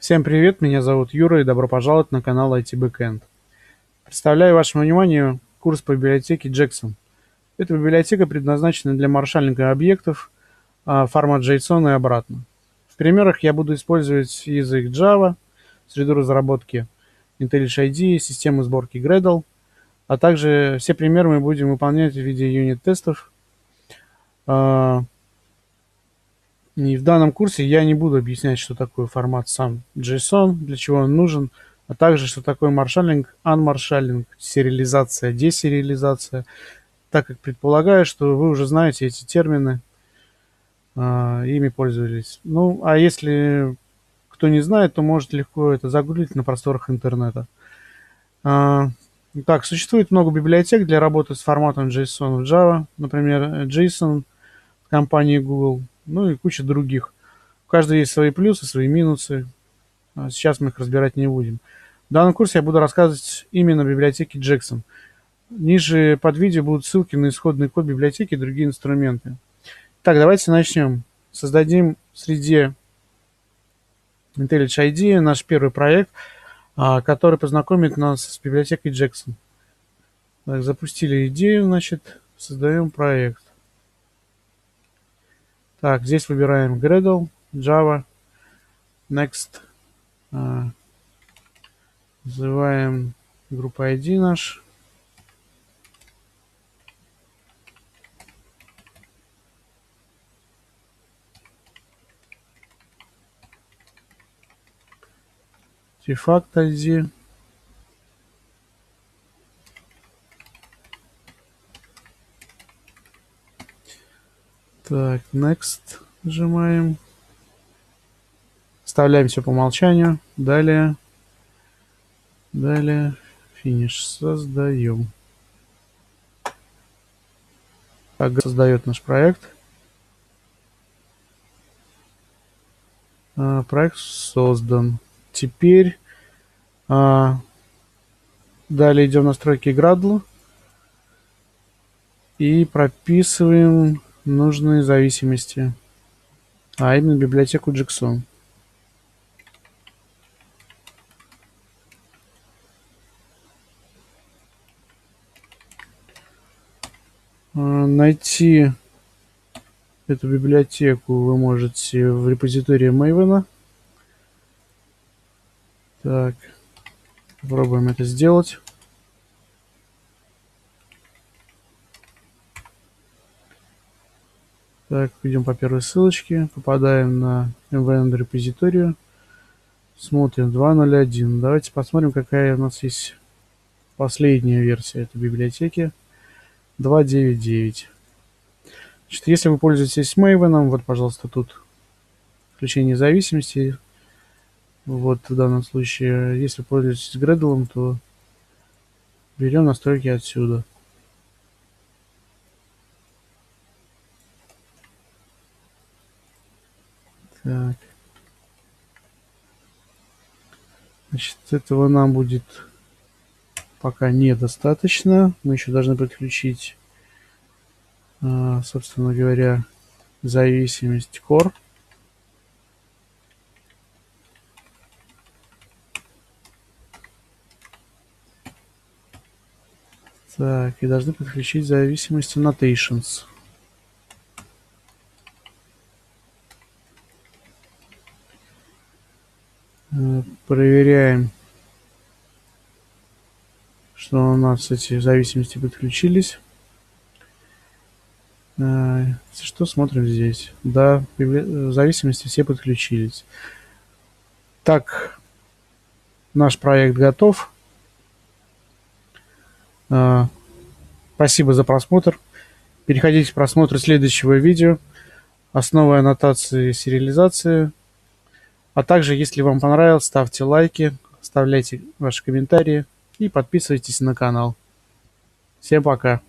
Всем привет, меня зовут Юра и добро пожаловать на канал IT Backend. Представляю вашему вниманию курс по библиотеке Jackson. Эта библиотека предназначена для маршалинга объектов, формат JSON и обратно. В примерах я буду использовать язык Java, среду разработки IntelliJ IDEA, систему сборки Gradle, а также все примеры мы будем выполнять в виде юнит-тестов. И в данном курсе я не буду объяснять, что такое формат сам JSON, для чего он нужен, а также, что такое маршалинг, unmarшалинг, сериализация, десериализация, так как предполагаю, что вы уже знаете эти термины, ими пользовались. Ну, а если кто не знает, то может легко это загуглить на просторах интернета. Так, существует много библиотек для работы с форматом JSON в Java, например, JSON компании Google, ну и куча других. У каждой есть свои плюсы, свои минусы. Сейчас мы их разбирать не будем. В данном курсе я буду рассказывать именно о библиотеке Jackson. Ниже под видео будут ссылки на исходный код библиотеки и другие инструменты. Так, давайте начнем. Создадим в среде IntelliJ IDEA наш первый проект, который познакомит нас с библиотекой Jackson. Так, запустили идею, значит, создаем проект. Так, здесь выбираем Gradle, Java, Next. Называем группу ID наш. Артефакт ID. Так, Next нажимаем. Вставляем все по умолчанию. Далее. Финиш. Создаем. Так, создает наш проект. Проект создан. Теперь далее идем в настройки Gradle и прописываем нужные зависимости, а именно библиотеку Jackson. Найти эту библиотеку вы можете в репозитории Maven. Так, попробуем это сделать. Так, идем по первой ссылочке, попадаем на MVN репозиторию, смотрим 2.0.1. Давайте посмотрим, какая у нас есть последняя версия этой библиотеки. 2.9.9. Значит, если вы пользуетесь Maven, вот, пожалуйста, тут включение зависимости. Вот в данном случае, если пользуетесь Gradle, то берем настройки отсюда. Так. Значит, этого нам будет пока недостаточно. Мы еще должны подключить, собственно говоря, зависимость Core. Так, и должны подключить зависимость Annotations. Проверяем, что у нас эти зависимости подключились. Если что, смотрим здесь. Да, зависимости все подключились. Так, наш проект готов. Спасибо за просмотр. Переходите к просмотру следующего видео. Основы аннотации и сериализации. А также, если вам понравилось, ставьте лайки, оставляйте ваши комментарии и подписывайтесь на канал. Всем пока!